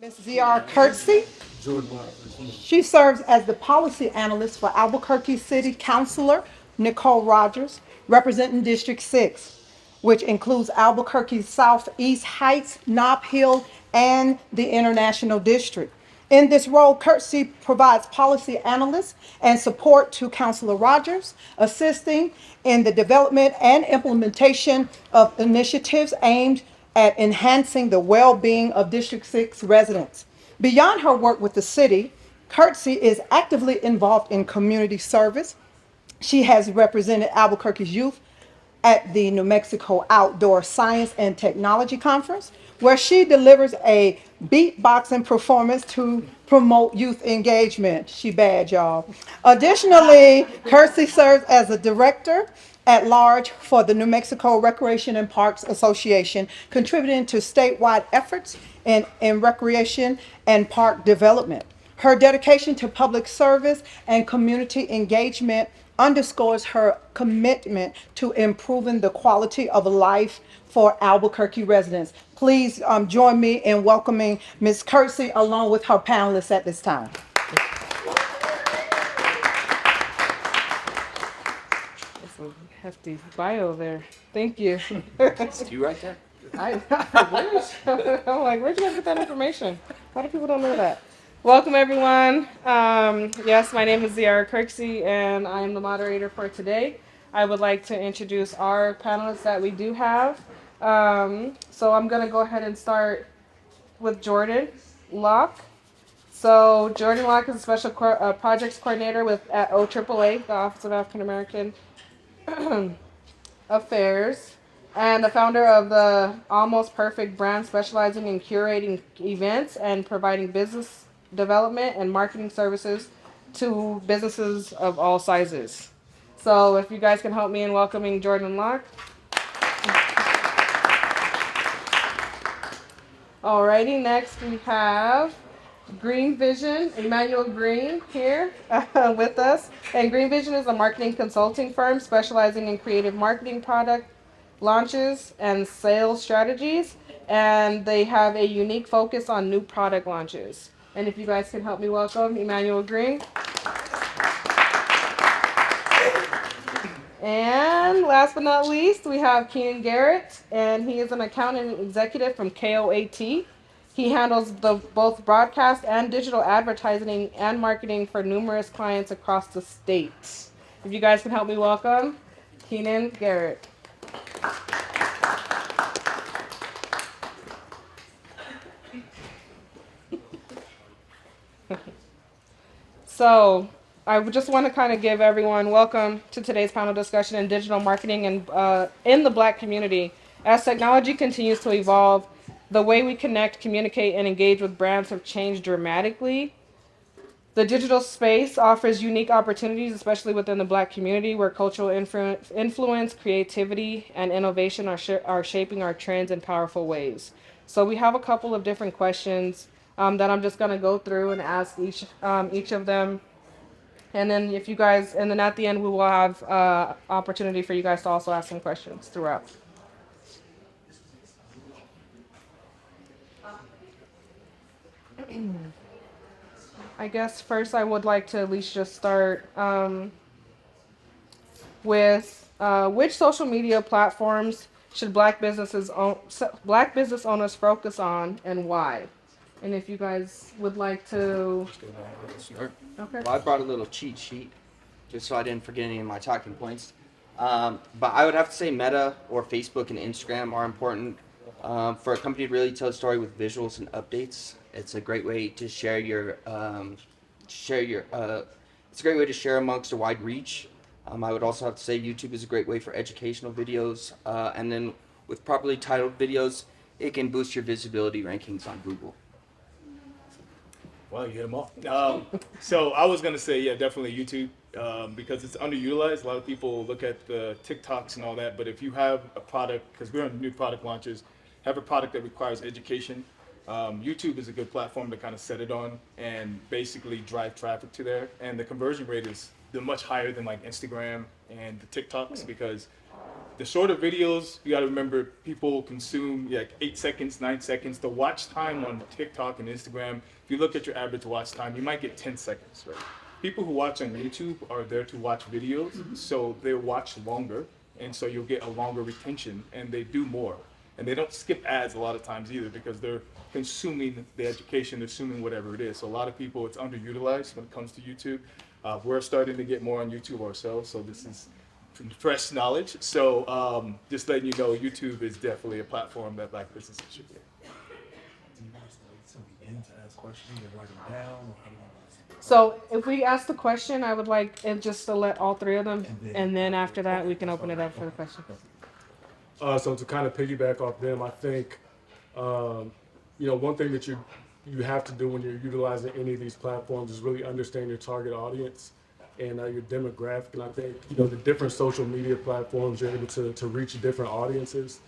Ms. Z.R. Kirksey. She serves as the policy analyst for Albuquerque City Councilor Nicole Rogers, representing District 6, which includes Albuquerque Southeast Heights, Nob Hill, and the International District. In this role, Kirksey provides policy analysis and support to Councilor Rogers, assisting in the development and implementation of initiatives aimed at enhancing the well-being of District 6 residents. Beyond her work with the city, Kirksey is actively involved in community service. She has represented Albuquerque's youth at the New Mexico Outdoor Science and Technology Conference, where she delivers a beatboxing performance to promote youth engagement. She bad, y'all. Additionally, Kersey serves as a director at large for the New Mexico Recreation and Parks Association, contributing to statewide efforts in recreation and park development. Her dedication to public service and community engagement underscores her commitment to improving the quality of life for Albuquerque residents. Please join me in welcoming Ms. Kersey along with her panelists at this time. That's a hefty bio there. Thank you. It's you right there. I'm like, where'd you guys get that information? A lot of people don't know that. Welcome, everyone. Yes, my name is Ziara Kirksey, and I am the moderator for today. I would like to introduce our panelists that we do have. So I'm going to go ahead and start with Jordan Locke. So Jordan Locke is a special projects coordinator at OAAA, the Office of African American Affairs, and the founder of the Almost Perfect brand, specializing in curating events and providing business development and marketing services to businesses of all sizes. So if you guys can help me in welcoming Jordan Locke. Alrighty, next we have Green Vision, Emmanuel Green here with us. And Green Vision is a marketing consulting firm specializing in creative marketing, product launches, and sales strategies. And they have a unique focus on new product launches. And if you guys can help me welcome Emmanuel Green. And last but not least, we have Keenan Garrett, and he is an accountant executive from KOAT. He handles both broadcast and digital advertising and marketing for numerous clients across the state. If you guys can help me welcome Keenan Garrett. So I would just want to kind of give everyone welcome to today's panel discussion in digital marketing and in the Black community. As technology continues to evolve, the way we connect, communicate, and engage with brands have changed dramatically. The digital space offers unique opportunities, especially within the Black community, where cultural influence, creativity, and innovation are shaping our trends in powerful ways. So we have a couple of different questions that I'm just going to go through and ask each of them. And then if you guys, and then at the end we will have opportunity for you guys to also ask some questions throughout. I guess first I would like to at least just start with which social media platforms should Black business owners focus on, and why? And if you guys would like to. Sure. Okay. Well, I brought a little cheat sheet just so I didn't forget any of my talking points. But I would have to say Meta or Facebook and Instagram are important for a company to really tell a story with visuals and updates. It's a great way to share your it's a great way to share amongst a wide reach. I would also have to say YouTube is a great way for educational videos, and then with properly titled videos, it can boost your visibility rankings on Google. Well, you hit them all. So I was gonna say, yeah, definitely YouTube, because it's underutilized. A lot of people look at the TikToks and all that, but if you have a product, because we're on new product launches, have a product that requires education, YouTube is a good platform to kind of set it on and basically drive traffic to there. And the conversion rate is much higher than like Instagram and the TikToks, because the shorter videos, you got to remember people consume like 8 seconds, 9 seconds. The watch time on TikTok and Instagram, if you look at your average watch time, you might get 10 seconds, right? People who watch on YouTube are there to watch videos, so they watch longer, and so you'll get a longer retention, and they do more. And they don't skip ads a lot of times either because they're consuming the education, they're consuming whatever it is. So a lot of people, it's underutilized when it comes to YouTube. We're starting to get more on YouTube ourselves, so this is fresh knowledge. So just letting you know, YouTube is definitely a platform that Black businesses should get. So if we ask the question, I would like it just to let all three of them, and then after that, we can open it up for the question. So to kind of piggyback off them, I think, one thing that you have to do when you're utilizing any of these platforms is really understand your target audience and your demographic. And I think, the different social media platforms, you're able to reach different audiences.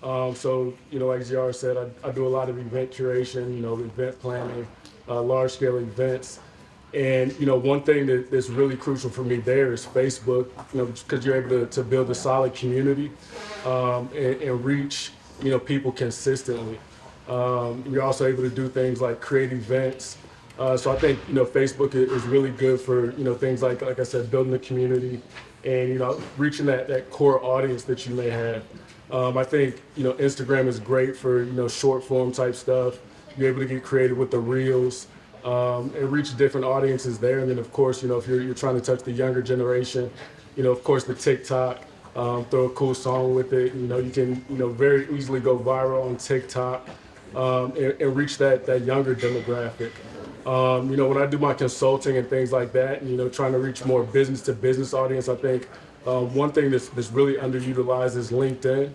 So, like JR said, I do a lot of event curation, event planning, large scale events. And, one thing that's really crucial for me there is Facebook, because you're able to build a solid community and reach, people consistently. You're also able to do things like create events. So I think, Facebook is really good for, things like I said, building a community and, reaching that core audience that you may have. I think, Instagram is great for, short form type stuff. You're able to get creative with the reels. And reach different audiences there. And then, of course, if you're trying to touch the younger generation, of course, the TikTok, throw a cool song with it. You can, very easily go viral on TikTok and reach that younger demographic. When I do my consulting and things like that, trying to reach more business to business audience, I think one thing that's really underutilized is LinkedIn.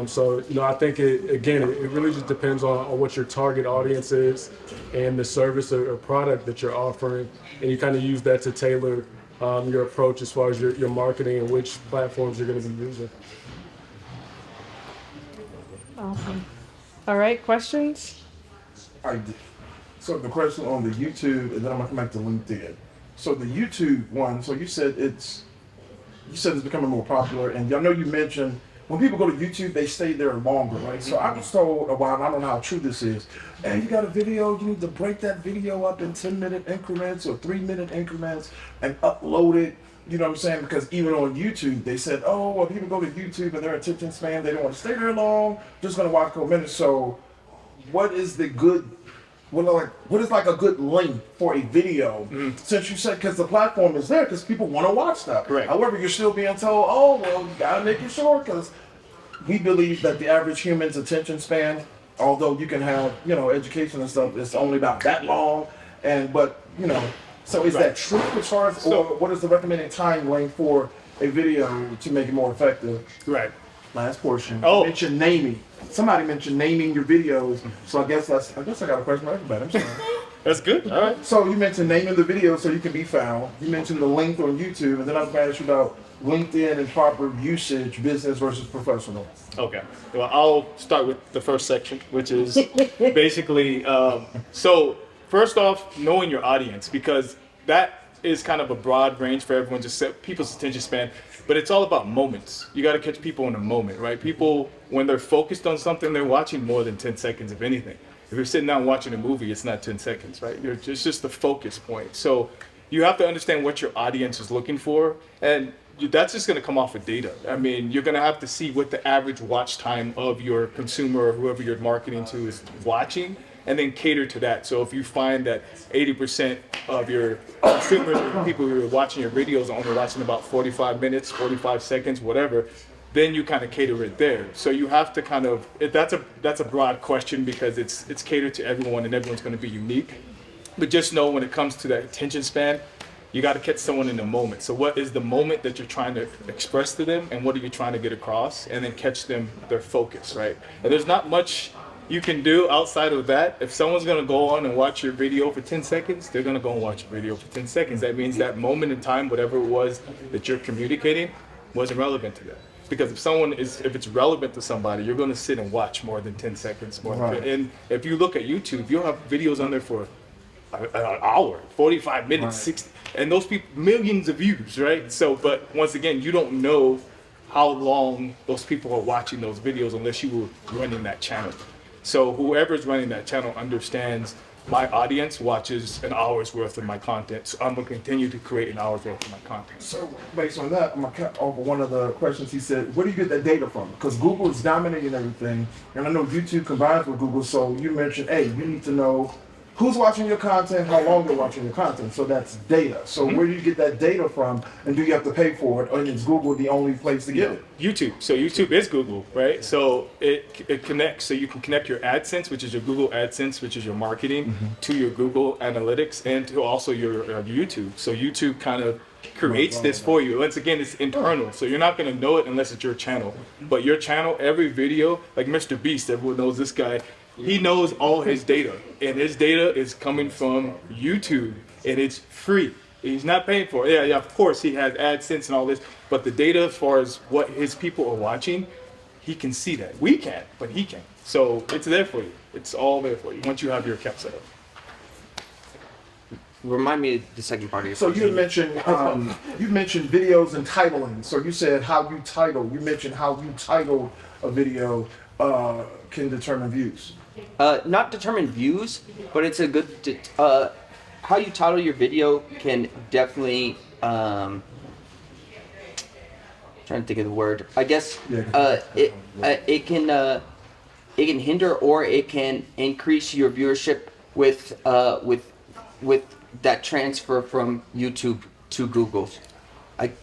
So, I think it really just depends on what your target audience is and the service or product that you're offering. And you kind of use that to tailor your approach as far as your marketing and which platforms you're going to be using. Awesome. All right, questions? All right. So the question on the YouTube, and then I'm gonna come back to LinkedIn. So the YouTube one, so you said it's becoming more popular, and I know you mentioned when people go to YouTube, they stay there longer, right? So I was told a while, and I don't know how true this is, and you got a video, you need to break that video up in 10-minute increments or 3-minute increments and upload it. You know what I'm saying? Because even on YouTube, they said, oh, well, people go to YouTube and their attention span, they don't want to stay there long, just gonna watch a couple minutes. So what is the good, what is like a good length for a video? Since you said, because the platform is there, because people want to watch stuff. Correct. However, you're still being told, oh, well, you gotta make it short, because we believe that the average human's attention span, although you can have, education and stuff, it's only about that long. So is that true as far as, or what is the recommended time length for a video to make it more effective? Right. Last portion. Oh. You mentioned naming. Somebody mentioned naming your videos. So I guess I got a question for everybody. I'm sorry. That's good. All right. So you mentioned naming the video so you can be found. You mentioned the length on YouTube, and then I was going to ask you about LinkedIn and proper usage, business versus professional. Okay. Well, I'll start with the first section, which is basically, so first off, knowing your audience, because that is kind of a broad range for everyone, just set people's attention span, but it's all about moments. You got to catch people in a moment, right? People, when they're focused on something, they're watching more than 10 seconds of anything. If you're sitting down watching a movie, it's not 10 seconds, right? It's just the focus point. So you have to understand what your audience is looking for, and that's just going to come off of data. I mean, you're going to have to see what the average watch time of your consumer or whoever you're marketing to is watching, and then cater to that. So if you find that 80% of your consumers or people who are watching your videos are only watching about 45 minutes, 45 seconds, whatever, then you kind of cater it there. So you have to kind of, that's a broad question because it's catered to everyone and everyone's going to be unique. But just know when it comes to that attention span, you got to catch someone in the moment. So what is the moment that you're trying to express to them, and what are you trying to get across, and then catch them their focus, right? And there's not much you can do outside of that. If someone's going to go on and watch your video for 10 seconds, they're going to go and watch your video for 10 seconds. That means that moment in time, whatever it was that you're communicating, wasn't relevant to them. Because if it's relevant to somebody, you're going to sit and watch more than 10 seconds. And if you look at YouTube, you'll have videos on there for an hour, 45 minutes, 60, and those people, millions of views, right? So, but once again, you don't know how long those people are watching those videos unless you were running that channel. So whoever's running that channel understands my audience watches an hour's worth of my content. So I'm gonna continue to create an hour's worth of my content. So based on that, I'm gonna cut over one of the questions. He said, "Where do you get that data from?" Because Google is dominating everything, and I know YouTube combines with Google. So you mentioned, hey, you need to know who's watching your content, how long they're watching your content. So that's data. So where do you get that data from, and do you have to pay for it, or is Google the only place to get it? YouTube. So YouTube is Google, right? So it connects. So you can connect your AdSense, which is your Google AdSense, which is your marketing, to your Google Analytics, and to also your YouTube. So YouTube kind of creates this for you. Once again, it's internal, so you're not gonna know it unless it's your channel. But your channel, every video, like Mr. Beast, everyone knows this guy. He knows all his data, and his data is coming from YouTube, and it's free. He's not paying for it. Yeah, of course he has AdSense and all this, but the data as far as what his people are watching, he can see that. We can't, but he can. So it's there for you. It's all there for you once you have your account set up. Remind me of the second part of your So question. you mentioned videos and titling. So you said how you title. You mentioned how you title a video can determine views. Not determine views, but it's a good. How you title your video can definitely. Trying to think of the word. I guess it can hinder or it can increase your viewership with that transfer from YouTube to Google.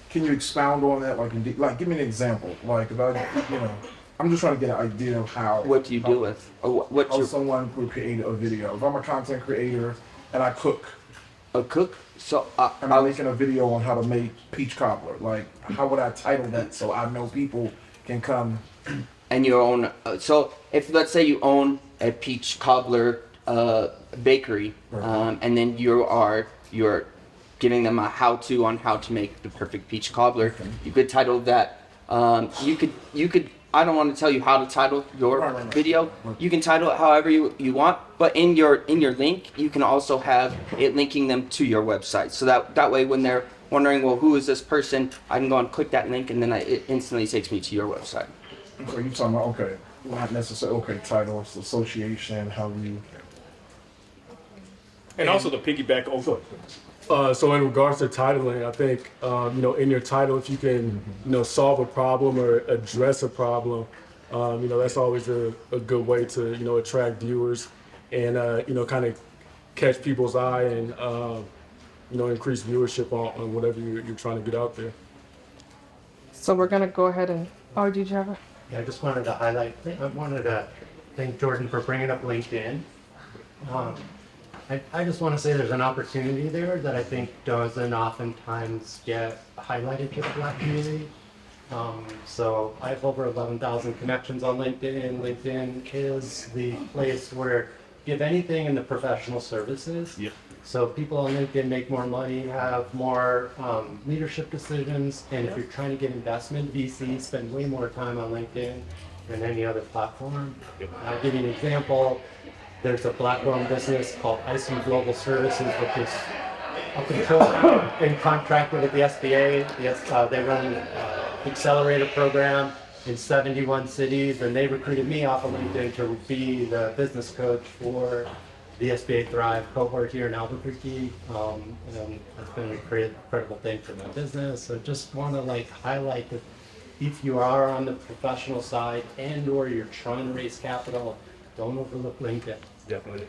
Can you expound on that? Like give me an example. Like if I'm just trying to get an idea of how. What do you do with? Or what's How your someone would create a video. If I'm a content creator and I cook, a cook? So and I'm making a video on how to make peach cobbler. Like, how would I title that so I know people can come? and you own. So if let's say you own a peach cobbler bakery, and then you're giving them a how-to on how to make the perfect peach cobbler, you could title that. You could. I don't want to tell you how to title your video. You can title it however you want, but in your link, you can also have it linking them to your website. So that way, when they're wondering, well, who is this person, I can go and click that link, and then it instantly takes me to your website. So you're talking about, okay, not necessarily, title, it's association, how you. And also the piggyback over. So in regards to titling, I think in your title, if you can solve a problem or address a problem, that's always a good way to attract viewers and kind of catch people's eye and increase viewership on whatever you're trying to get out there. So we're gonna go ahead and. Oh, did you have a? Yeah, I just wanted to highlight, I wanted to thank Jordan for bringing up LinkedIn. I just want to say there's an opportunity there that I think doesn't oftentimes get highlighted to the Black community. So I have over 11,000 connections on LinkedIn. LinkedIn is the place where you have anything in the professional services. Yep. So people on LinkedIn make more money, have more leadership decisions, and if you're trying to get investment, VCs spend way more time on LinkedIn than any other platform. I'll give you an example. There's a Black-owned business called ISOM Global Services, which is up until in contract with the SBA. They run an accelerator program in 71 cities, and they recruited me off of LinkedIn to be the business coach for the SBA Thrive cohort here in Albuquerque. And it's been a incredible thing for my business. So just want to highlight that if you are on the professional side and or you're trying to raise capital, don't overlook LinkedIn. Definitely.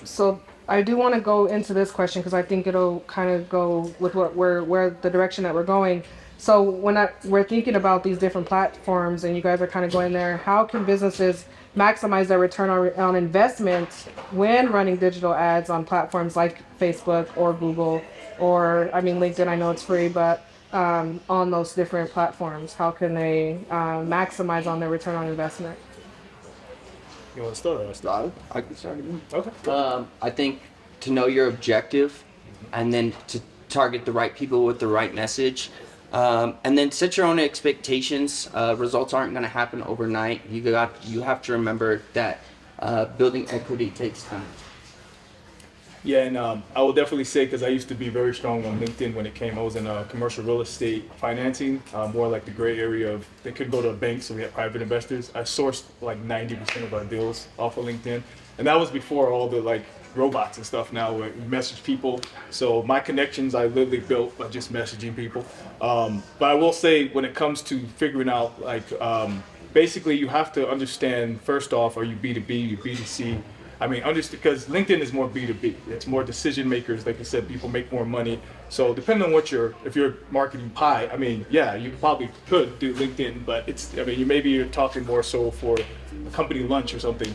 So I do want to go into this question because I think it'll kind of go with where the direction that we're going. So when we're thinking about these different platforms and you guys are kind of going there, how can businesses maximize their return on investment when running digital ads on platforms like Facebook or Google or LinkedIn? I know it's free, but on those different platforms, how can they maximize on their return on investment? You want to start? Or I start? I can start again. Okay. I think to know your objective and then to target the right people with the right message. And then set your own expectations. Results aren't going to happen overnight. You have to remember that building equity takes time. Yeah, and I will definitely say, because I used to be very strong on LinkedIn when it came. I was in commercial real estate financing, more like the gray area of they could go to a bank, so we had private investors. I sourced like 90% of our deals off of LinkedIn, and that was before all the like robots and stuff. Now where you message people, so my connections I literally built by just messaging people. But I will say, when it comes to figuring out like basically you have to understand first off, are you B2B, you B2C? I mean, understand, because LinkedIn is more B2B. It's more decision makers. Like I said, people make more money. So depending on what if you're marketing pie, I mean, yeah, you probably could do LinkedIn, but you're talking more so for a company lunch or something.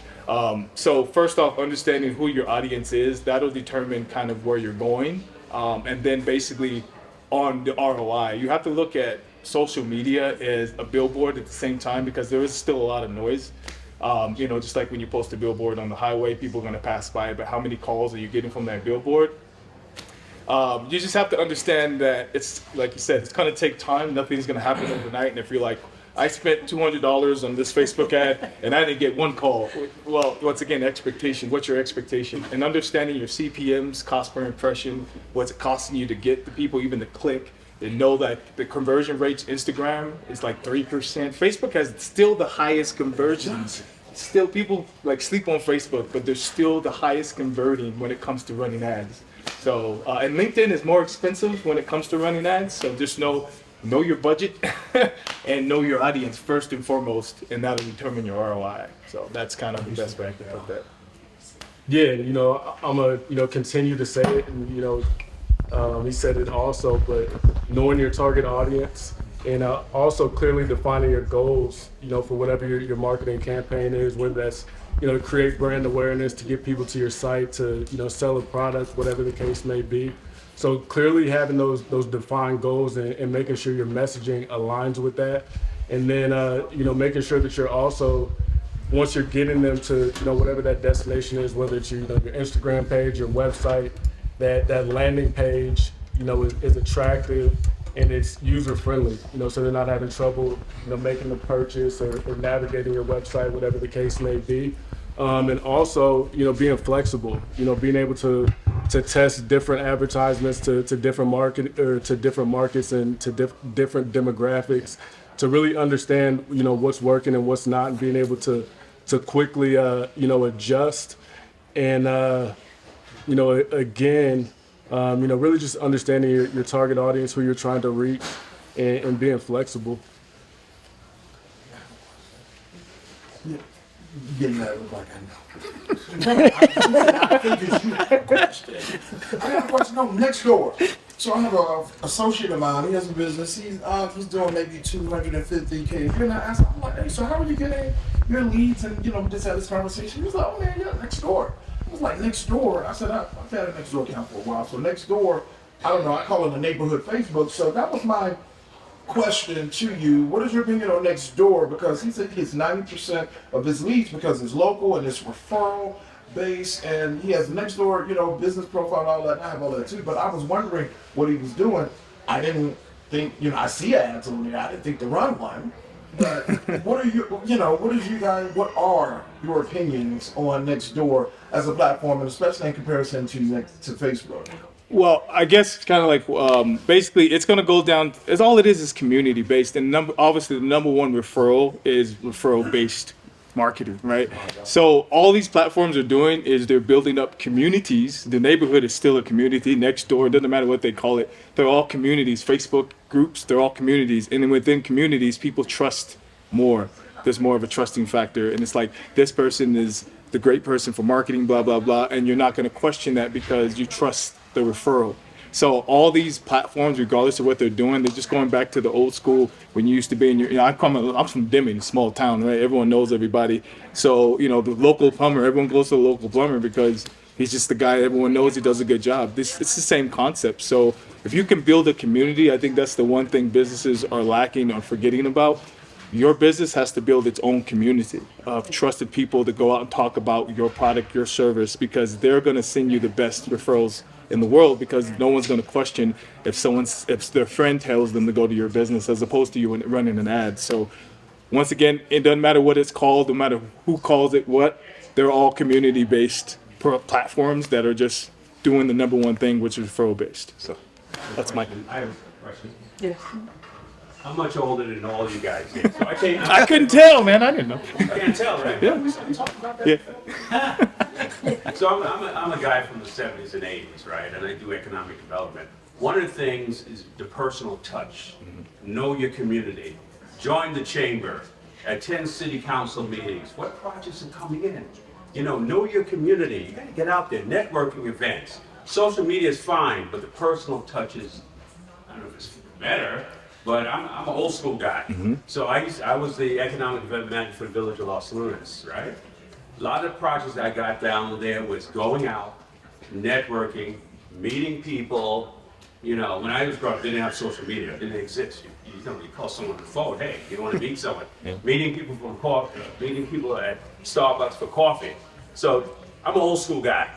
So first off, understanding who your audience is, that'll determine kind of where you're going. And then basically on the ROI, you have to look at social media as a billboard at the same time, because there is still a lot of noise. Just like when you post a billboard on the highway, people are going to pass by, but how many calls are you getting from that billboard? You just have to understand that it's, like you said, it's going to take time. Nothing's going to happen overnight. And if you're like, I spent $200 on this Facebook ad and I didn't get one call. Well, once again, expectation. What's your expectation? And understanding your CPMs, cost per impression, what's it costing you to get the people even to click, and know that the conversion rates, Instagram is like 3%. Facebook has still the highest conversions. Still, people like sleep on Facebook, but they're still the highest converting when it comes to running ads. So, and LinkedIn is more expensive when it comes to running ads. So just know your budget and know your audience first and foremost, and that'll determine your ROI. So that's kind of the best way I can put that. Yeah, I'm gonna continue to say it, and he said it also, but knowing your target audience and also clearly defining your goals, for whatever your marketing campaign is, whether that's, to create brand awareness, to get people to your site, to, sell a product, whatever the case may be. So clearly having those defined goals and making sure your messaging aligns with that. And then, making sure that you're also, once you're getting them to, whatever that destination is, whether it's your Instagram page, your website, that landing page, is attractive and it's user friendly, so they're not having trouble, making the purchase or navigating your website, whatever the case may be. And also, being flexible, being able to test different advertisements to different markets and to different demographics, to really understand, what's working and what's not, and being able to quickly, adjust. And, again, really just understanding your target audience, who you're trying to reach, and being flexible. Getting that look like I know. I figured you had a question. I got a question on Nextdoor. So I have an associate of mine. He has a business. He's doing maybe $250K a year. And I asked him, I'm like, hey, so how are you getting your leads? And we just had this conversation. He was like, oh man, yeah, Nextdoor. I was like, Nextdoor. I said, I've had a Nextdoor account for a while. So Nextdoor, I don't know. I call it the neighborhood Facebook. So that was my question to you. What is your opinion on Nextdoor? Because he said he gets 90% of his leads because it's local and it's referral based, and he has Nextdoor, business profile and all that. I have all that too. But I was wondering what he was doing. I didn't think, I see ads on there. I didn't think to run one. But what are your opinions on Nextdoor as a platform, and especially in comparison to Facebook? Well, I guess kind of like basically it's going to go down as all it is community based, and obviously the number one referral is referral based marketing, right? So all these platforms are doing is they're building up communities. The neighborhood is still a community. Nextdoor, it doesn't matter what they call it. They're all communities. Facebook groups, they're all communities. And then within communities, people trust more. There's more of a trusting factor. And it's like, this person is the great person for marketing, blah, blah, blah. And you're not going to question that because you trust the referral. So all these platforms, regardless of what they're doing, they're just going back to the old school when you used to be in your, I'm from Deming, small town, right? Everyone knows everybody. So, the local plumber, everyone goes to the local plumber because he's just the guy everyone knows he does a good job. It's the same concept. So if you can build a community, I think that's the one thing businesses are lacking or forgetting about. Your business has to build its own community of trusted people to go out and talk about your product, your service, because they're going to send you the best referrals in the world, because no one's going to question if their friend tells them to go to your business as opposed to you running an ad. So once again, it doesn't matter what it's called, no matter who calls it what, they're all community based platforms that are just doing the number one thing, which is referral based. So that's my. I have a question. Yes. I'm much older than all you guys here, so I can't, I couldn't tell, man. I didn't know. I can't tell, right? Yeah. So I'm a guy from the 70s and 80s, right? And I do economic development. One of the things is the personal touch. Know your community. Join the chamber. Attend city council meetings. What projects are coming in? You know your community. You gotta get out there. Networking events. Social media is fine, but the personal touch is, I don't know if it's better, but I'm an old school guy. So I was the economic development manager for the village of Los Lunas, right? A lot of projects that I got down there was going out, networking, meeting people. You know, when I was growing up, they didn't have social media. It didn't exist. You call someone on the phone, hey, you want to meet someone. Meeting people from coffee, meeting people at Starbucks for coffee. So I'm an old school guy,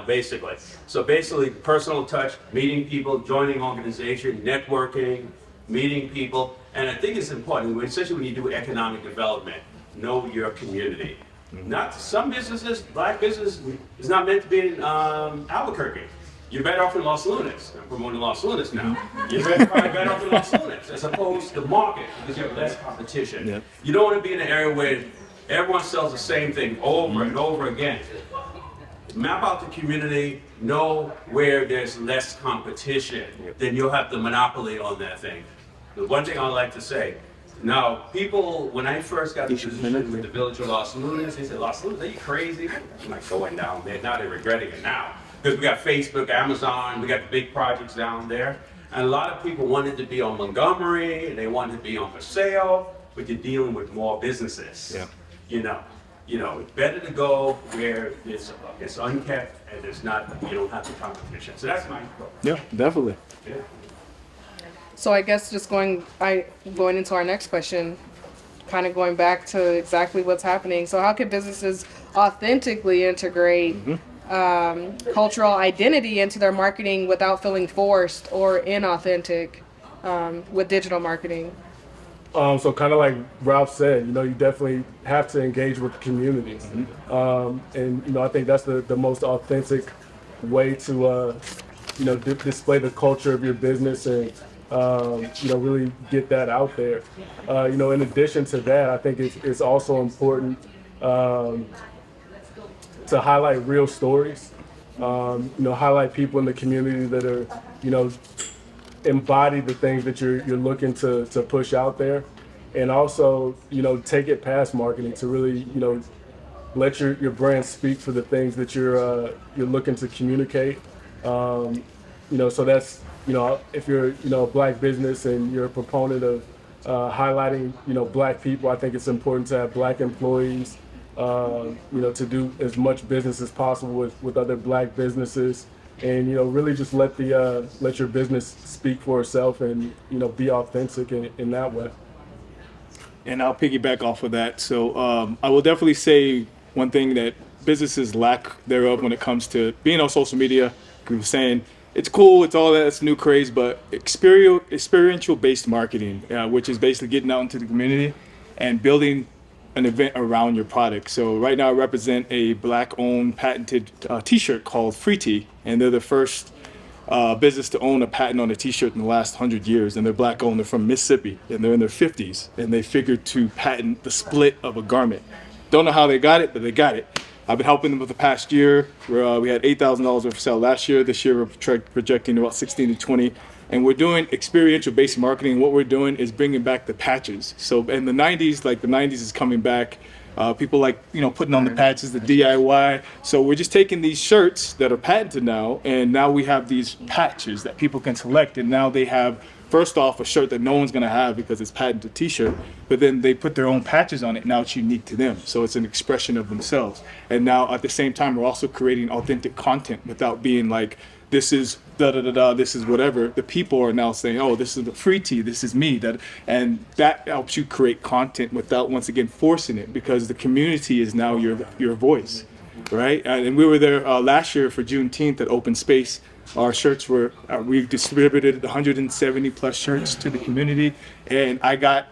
basically. So basically, personal touch, meeting people, joining organization, networking, meeting people. And I think it's important, especially when you do economic development, know your community. Not some businesses, black business is not meant to be in Albuquerque. You're better off in Los Lunas. I'm promoting Los Lunas now. You're probably better off in Los Lunas as opposed to the market because you have less competition. Yeah. You don't want to be in an area where everyone sells the same thing over and over again. Map out the community, know where there's less competition, then you'll have the monopoly on that thing. The one thing I like to say, now people, when I first got the position with the village of Los Lunas, they said, Los Lunas, are you crazy? I'm like going down there, now they're regretting it now. Because we got Facebook, Amazon, we got the big projects down there. And a lot of people wanted to be on Montgomery, and they wanted to be on Paseo, but you're dealing with more businesses. Yeah. It's better to go where it's unkept and it's not, you don't have the competition. So that's my approach. Yeah, definitely. Yeah. So I guess just going into our next question, kind of going back to exactly what's happening. So how can businesses authentically integrate cultural identity into their marketing without feeling forced or inauthentic with digital marketing? So kind of like Ralph said, you definitely have to engage with the community. And, I think that's the most authentic way to, display the culture of your business and, really get that out there. In addition to that, I think it's also important to highlight real stories, highlight people in the community that are, embody the things that you're looking to push out there, and also take it past marketing to really let your brand speak for the things that you're looking to communicate. So that's if you're a black business and you're a proponent of highlighting black people, I think it's important to have black employees, to do as much business as possible with other black businesses. And really just let your business speak for itself and be authentic in that way. And I'll piggyback off of that. So I will definitely say one thing that businesses lack thereof when it comes to being on social media. We were saying it's cool, it's all that, it's new craze, but experiential based marketing, which is basically getting out into the community and building an event around your product. So right now I represent a black-owned patented t-shirt called Free Tea, and they're the first business to own a patent on a t-shirt in the last 100 years, and they're black-owned. They're from Mississippi, and they're in their 50s, and they figured to patent the split of a garment. Don't know how they got it, but they got it. I've been helping them with the past year. We had $8,000 worth of sale last year. This year we're projecting about 16 to 20. And we're doing experiential-based marketing. What we're doing is bringing back the patches. So in the 90s, the 90s is coming back. People like, putting on the patches, the DIY. So we're just taking these shirts that are patented now, and now we have these patches that people can select. And now they have, first off, a shirt that no one's gonna have because it's patented t-shirt, but then they put their own patches on it. Now it's unique to them. So it's an expression of themselves. And now at the same time, we're also creating authentic content without being like, this is this is whatever. The people are now saying, oh, this is the Free Tea, this is me. And that helps you create content without, once again, forcing it, because the community is now your voice, right? And we were there last year for Juneteenth at Open Space. Our shirts were, we distributed 170 plus shirts to the community. And I got,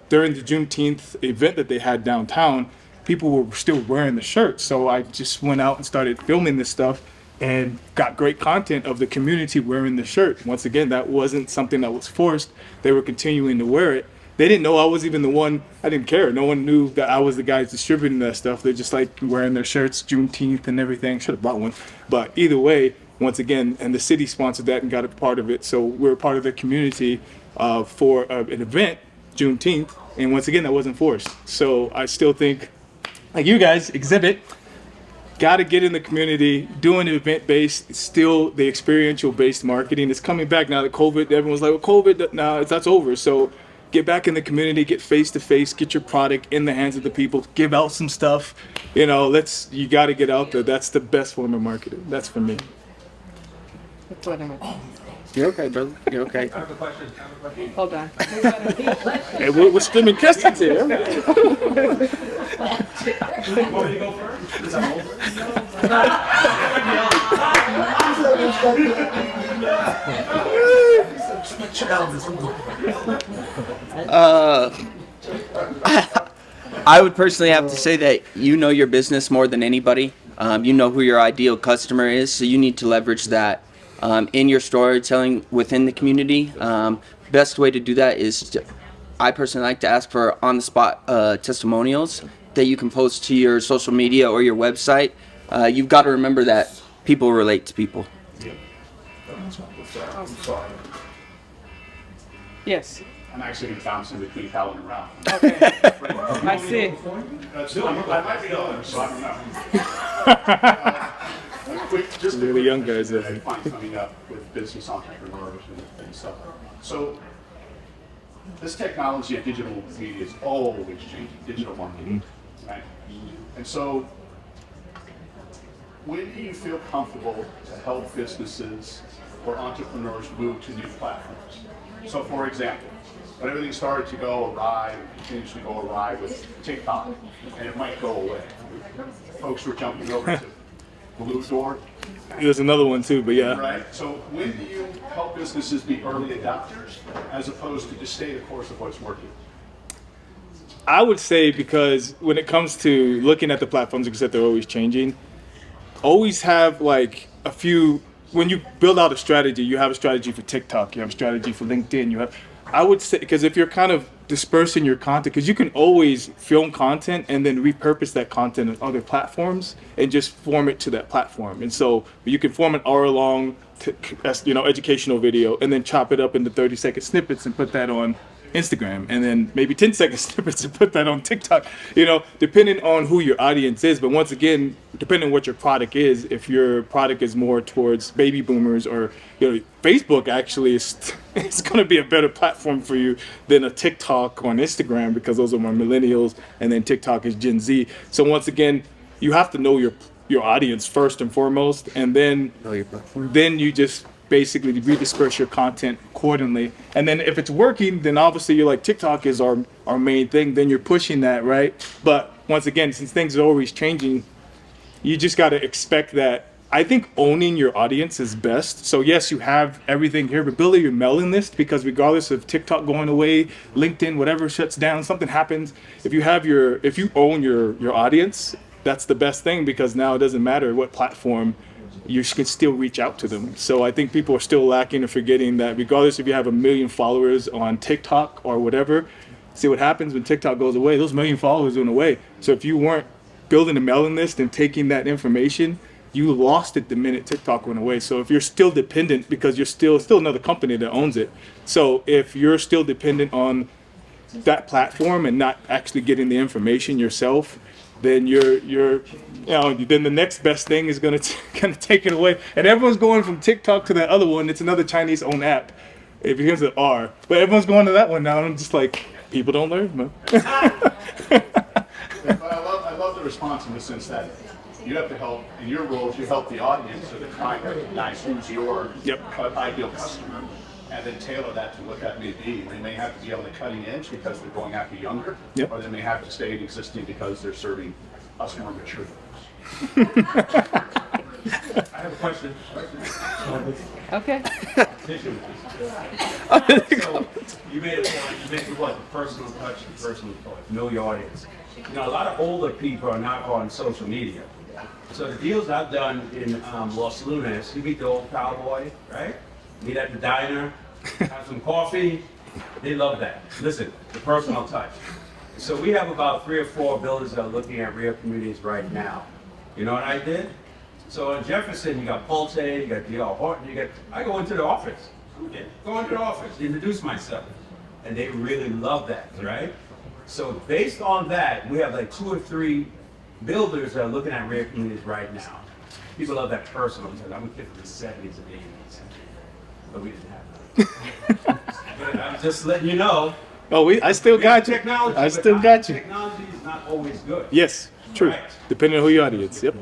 during the Juneteenth event that they had downtown, people were still wearing the shirts. So I just went out and started filming this stuff, and got great content of the community wearing the shirt. Once again, that wasn't something that was forced. They were continuing to wear it. They didn't know I was even the one. I didn't care. No one knew that I was the guy distributing that stuff. They're just like wearing their shirts, Juneteenth and everything. Should have bought one. But either way, once again, and the city sponsored that and got a part of it. So we're part of the community for an event, Juneteenth. And once again, that wasn't forced. So I still think, like you guys, exhibit, got to get in the community, doing event-based, still the experiential-based marketing is coming back now that COVID, everyone's like, well, COVID, now that's over. So get back in the community, get face-to-face, get your product in the hands of the people, give out some stuff. You know, you got to get out there. That's the best form of marketing. That's for me. You're okay, brother. You're okay. Hold on. Hey, we're streaming questions here. I would personally have to say that you know your business more than anybody. You know who your ideal customer is, so you need to leverage that in your storytelling within the community. Best way to do that is I personally like to ask for on-the-spot testimonials that you can post to your social media or your website. You've got to remember that people relate to people. Yes. I'm actually bouncing between Calvin and Ralph. Okay. I see. I might be older, so I don't know. Just They're the young guys that I there. find coming up with business entrepreneurs and stuff. So this technology and digital media is always changing, digital marketing, right? And so when do you feel comfortable to help businesses or entrepreneurs move to new platforms? So for example, when everything started to go awry, continues to go awry with TikTok, and it might go away. Folks were jumping over to Blue Door, There's another one too, but yeah. right? So when do you help businesses be early adopters as opposed to just stay the course of what's working? I would say, because when it comes to looking at the platforms, like I said, they're always changing. Always have like a few. When you build out a strategy, you have a strategy for TikTok, you have a strategy for LinkedIn, you have. I would say, because if you're kind of dispersing your content, because you can always film content and then repurpose that content on other platforms and just form it to that platform. And so you can form an hour-long, educational video and then chop it up into 30-second snippets and put that on Instagram, and then maybe 10-second snippets and put that on TikTok, depending on who your audience is. But once again, depending on what your product is, if your product is more towards baby boomers or, Facebook actually is it's going to be a better platform for you than a TikTok on Instagram, because those are more millennials, and then TikTok is Gen Z. So once again, you have to know your audience first and foremost, and then you just basically redisperse your content accordingly. And then if it's working, then obviously you're like, TikTok is our main thing, then you're pushing that, right? But once again, since things are always changing, you just got to expect that. I think owning your audience is best. So yes, you have everything here, but build your mailing list, because regardless of TikTok going away, LinkedIn, whatever shuts down, something happens, if you own your audience, that's the best thing, because now it doesn't matter what platform, you can still reach out to them. So I think people are still lacking or forgetting that regardless if you have 1 million followers on TikTok or whatever, see what happens when TikTok goes away, those 1 million followers went away. So if you weren't building a mailing list and taking that information, you lost it the minute TikTok went away. So if you're still dependent, because you're still another company that owns it. So if you're still dependent on that platform and not actually getting the information yourself, then then the next best thing is gonna take it away. And everyone's going from TikTok to that other one. It's another Chinese-owned app. It begins with R, but everyone's going to that one now. And I'm just like, people don't learn, man. I love the response in the sense that you have to help, in your roles, you help the audience so they try and recognize who's your ideal customer, and then tailor that to what that may be. They may have to be on the cutting edge because they're going after younger, or they may have to stay in existing because they're serving us more mature. I have a question. Okay. So you made a point. You mentioned what? The personal touch, the personal touch. Know your audience. A lot of older people are not on social media. So the deals I've done in Los Lunas, you meet the old cowboy, right? Meet at the diner, have some coffee. They love that. Listen, the personal touch. So we have about 3 or 4 builders that are looking at real communities right now. You know what I did? So in Jefferson, you got Pulte, you got D.R. Horton, I go into the office. Okay. Go into the office, introduce myself. And they really love that, right? So based on that, we have like 2 or 3 builders that are looking at rare communities right now. People love that personal touch. I'm a kid from the 70s and 80s, but we didn't have that. But I'm just letting you know. Oh, I still got you. Technology, I but still got you. Technology is not always good. Yes, true. Right. Depending on who your audience. Yep.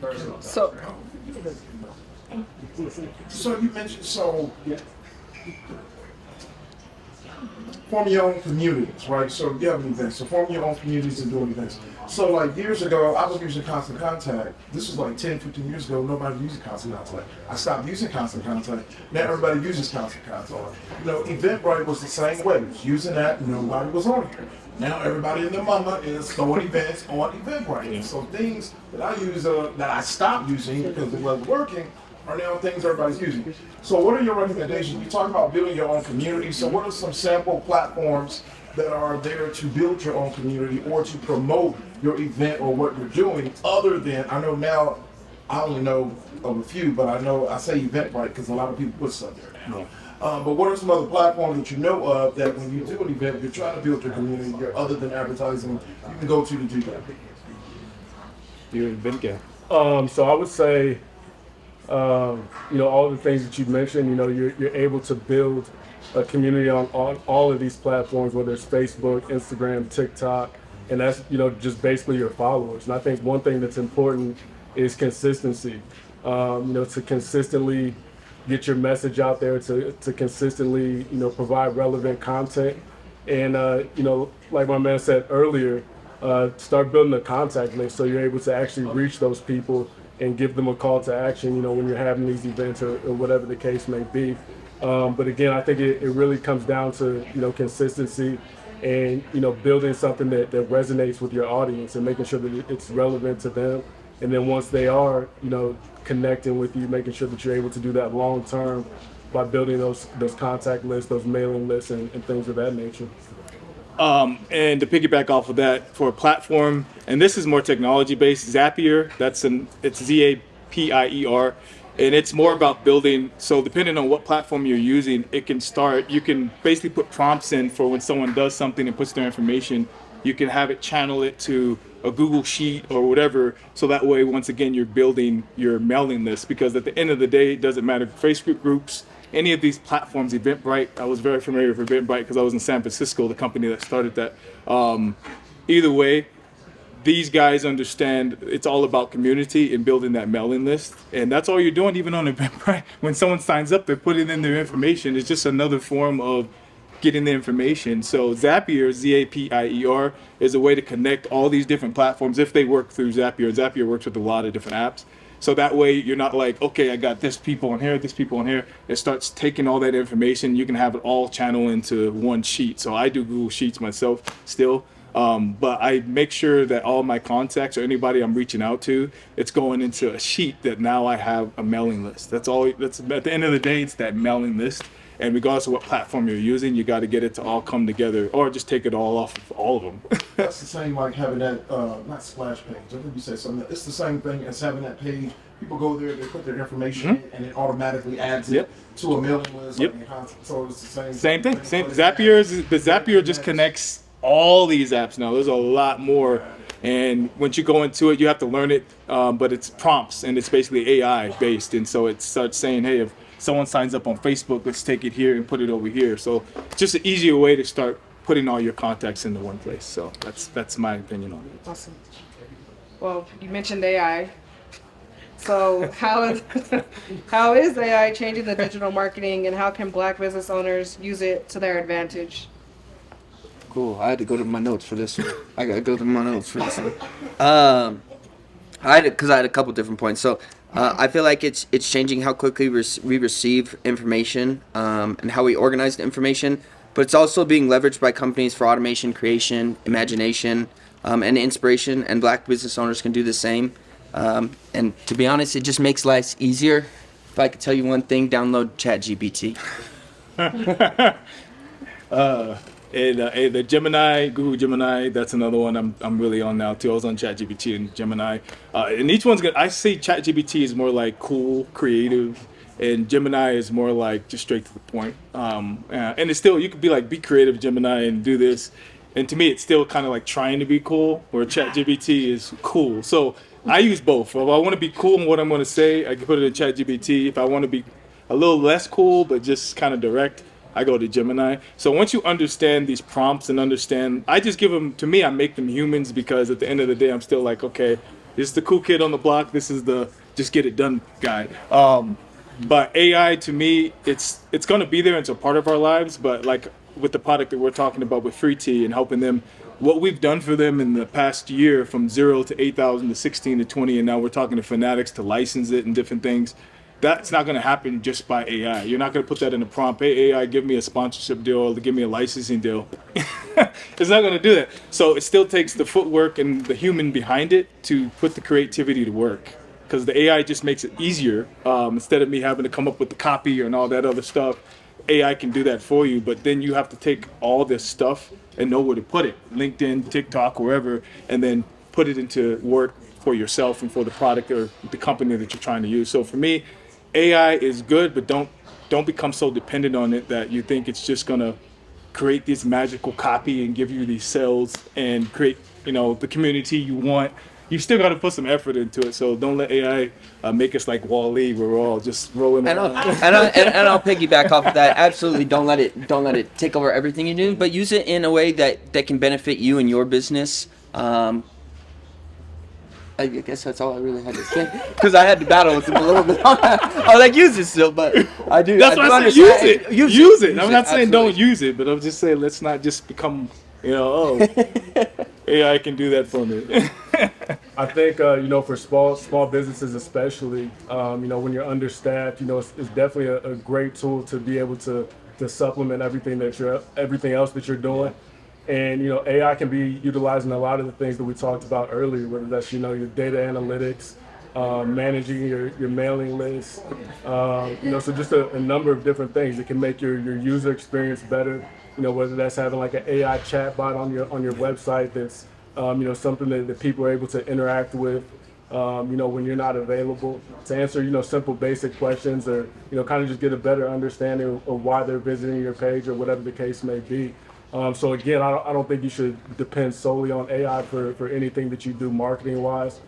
Personal touch. So, So you mentioned, forming your own communities, right? So you have events. So forming your own communities and doing events. So like years ago, I was using Constant Contact. This was like 10, 15 years ago. Nobody was using Constant Contact. I stopped using Constant Contact. Now everybody uses Constant Contact. You know, Eventbrite was the same way. Using that, nobody was on here. Now everybody and their mama is throwing events on Eventbrite. So things that I use, that I stopped using because it wasn't working, are now things everybody's using. So what are your recommendations? You talk about building your own community. So what are some sample platforms that are there to build your own community or to promote your event or what you're doing, other than, I know now, I only know of a few, but I say Eventbrite because a lot of people put stuff there now. But what are some other platforms that you know of that when you do an event, you're trying to build your community, you're other than advertising, you can go to do that? You're an event guy. So I would say, all the things that you mentioned, you're able to build a community on all of these platforms, whether it's Facebook, Instagram, TikTok, and that's, just basically your followers. And I think one thing that's important is consistency. To consistently get your message out there, to consistently, provide relevant content. And, like my man said earlier, start building a contact list so you're able to actually reach those people and give them a call to action, when you're having these events or whatever the case may be. But again, I think it really comes down to, consistency and, building something that resonates with your audience and making sure that it's relevant to them. And then once they are, connecting with you, making sure that you're able to do that long term by building those contact lists, those mailing lists and things of that nature. And to piggyback off of that, for a platform, and this is more technology based, Zapier, it's Zapier, and it's more about building. So depending on what platform you're using, you can basically put prompts in for when someone does something and puts their information, you can have it channel it to a Google Sheet or whatever. So that way, once again, you're building your mailing list, because at the end of the day, it doesn't matter. Facebook groups, any of these platforms, Eventbrite, I was very familiar with Eventbrite because I was in San Francisco, the company that started that. Either way, these guys understand it's all about community and building that mailing list. And that's all you're doing, even on Eventbrite. When someone signs up, they're putting in their information. It's just another form of getting the information. So Zapier, Zapier, is a way to connect all these different platforms if they work through Zapier. Zapier works with a lot of different apps. So that way you're not like, okay, I got this people on here, this people on here. It starts taking all that information. You can have it all channel into one sheet. So I do Google Sheets myself still. But I make sure that all my contacts or anybody I'm reaching out to, it's going into a sheet that now I have a mailing list. That's at the end of the day, it's that mailing list. And regardless of what platform you're using, you got to get it to all come together, or just take it all off of all of them. That's the same like having that, not splash page, I think you said something. It's the same thing as having that page. People go there, they put their information in, and it automatically adds it to a mailing list. Yep. So it's the Same thing. Zapier just connects all these apps now. There's a lot more. And once you go into it, you have to learn it, but it's prompts, and it's basically AI based. And so it starts saying, hey, if someone signs up on Facebook, let's take it here and put it over here. So it's just an easier way to start putting all your contacts into one place. So that's my opinion on it. awesome. Well, you mentioned AI. So how is AI changing the digital marketing, and how can Black business owners use it to their advantage? Cool. I had to go to my notes for this one. I gotta go to my notes for this one. I had a couple different points. So I feel like it's changing how quickly we receive information and how we organize the information. But it's also being leveraged by companies for automation, creation, imagination, and inspiration. And Black business owners can do the same. And to be honest, it just makes life easier. If I could tell you one thing, download ChatGPT. And the Gemini, Google Gemini, that's another one I'm really on now too. I was on ChatGPT and Gemini, and each one's good. I say ChatGPT is more like cool, creative, and Gemini is more like just straight to the point. And it's still, you could be like, be creative, Gemini, and do this. And to me, it's still kind of like trying to be cool, where ChatGPT is cool. So I use both. If I want to be cool in what I'm going to say, I can put it in ChatGPT. If I want to be a little less cool, but just kind of direct, I go to Gemini. So once you understand these prompts and understand, I just give them, to me, I make them humans, because at the end of the day, I'm still like, okay, this is the cool kid on the block. This is the just get it done guy. But AI, to me, it's going to be there. It's a part of our lives. But like with the product that we're talking about with Free T and helping them, what we've done for them in the past year, from 0 to 8,000 to 16 to 20, and now we're talking to Fanatics to license it and different things. That's not going to happen just by AI. You're not going to put that in a prompt. Hey, AI, give me a sponsorship deal or give me a licensing deal. It's not going to do that. So it still takes the footwork and the human behind it to put the creativity to work. Because the AI just makes it easier. Instead of me having to come up with the copy and all that other stuff, AI can do that for you. But then you have to take all this stuff and know where to put it. LinkedIn, TikTok, wherever, and then put it into work for yourself and for the product or the company that you're trying to use. So for me, AI is good, but don't become so dependent on it that you think it's just gonna create this magical copy and give you these sales and create, the community you want. You still got to put some effort into it. So don't let AI make us like Wall-E, where we're all just rolling around. And I'll piggyback off of that. Absolutely, don't let it take over everything you do, but use it in a way that can benefit you and your business. I guess that's all I really had to say, because I had to battle with him a little bit on that. I was like, use it still, but I do. That's why I said use it. Use it. I'm not saying absolutely. don't use it, but I'm just saying let's not just become, AI can do that for me. I think for small businesses especially, when you're understaffed, it's definitely a great tool to be able to supplement everything else that you're doing. And AI can be utilized in a lot of the things that we talked about earlier, whether that's your data analytics, managing your mailing list, so just a number of different things that can make your user experience better. Whether that's having like an AI chatbot on your website that's something that people are able to interact with, when you're not available, to answer simple basic questions, or kind of just get a better understanding of why they're visiting your page or whatever the case may be. So again, I don't think you should depend solely on AI for anything that you do marketing wise,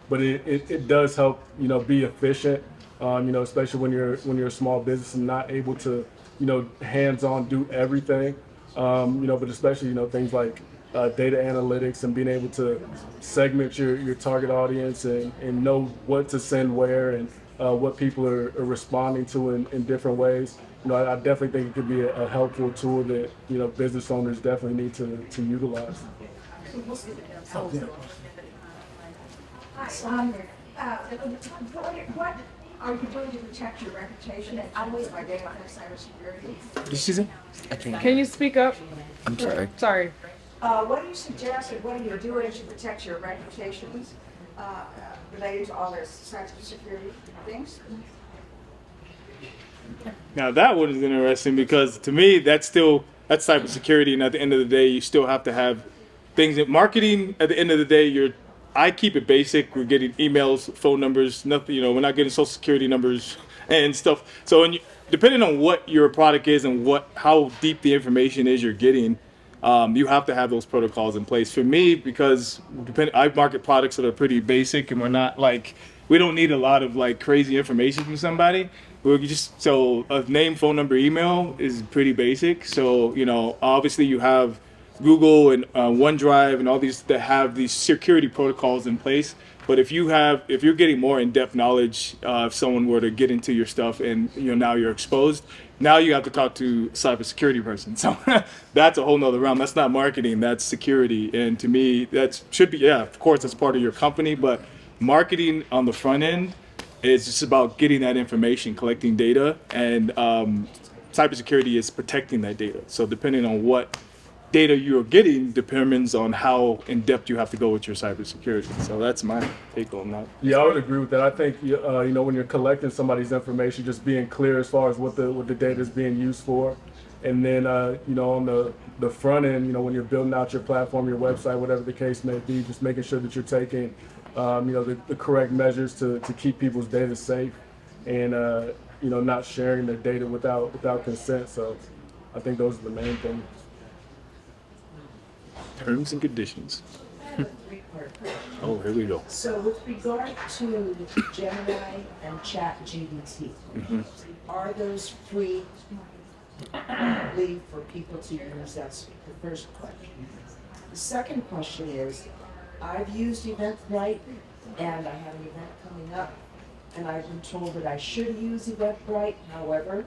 but it does help be efficient, especially when you're a small business and not able to hands-on do everything, but especially things like data analytics and being able to segment your target audience and know what to send where and what people are responding to in different ways. I definitely think it could be a helpful tool that business owners definitely need to utilize. What are you doing to protect your reputation and always by data and cybersecurity? Did she say? I can't. Can you speak up? I'm sorry. Sorry. What do you suggest and what are you doing to protect your reputations related to all this cybersecurity things? Now that one is interesting, because to me that's cybersecurity, and at the end of the day you still have to have things in marketing. At the end of the day, I keep it basic. We're getting emails, phone numbers, nothing. We're not getting social security numbers and stuff. So depending on what your product is and how deep the information is you're getting, you have to have those protocols in place. For me, because I market products that are pretty basic, and we don't need a lot of like crazy information from somebody. So a name, phone number, email is pretty basic. So obviously you have Google and OneDrive and all these that have these security protocols in place. But if you're getting more in-depth knowledge, if someone were to get into your stuff and now you're exposed, now you have to talk to a cybersecurity person. So that's a whole nother realm. That's not marketing, that's security. And to me, that should be, of course, that's part of your company, but marketing on the front end is just about getting that information, collecting data, and cybersecurity is protecting that data. So depending on what data you're getting determines on how in depth you have to go with your cybersecurity. So that's my take on that. Yeah, I would agree with that. I think when you're collecting somebody's information, just being clear as far as what the data is being used for, and then on the front end, when you're building out your platform, your website, whatever the case may be, just making sure that you're taking the correct measures to keep people's data safe, and not sharing their data without consent. So I think those are the main things. Terms and conditions. I have a three-part question. Oh, here we go. So with regard to Gemini and ChatGPT, are those free for people to use? That's the first question. The second question is, I've used Eventbrite and I have an event coming up and I've been told that I should use Eventbrite. However,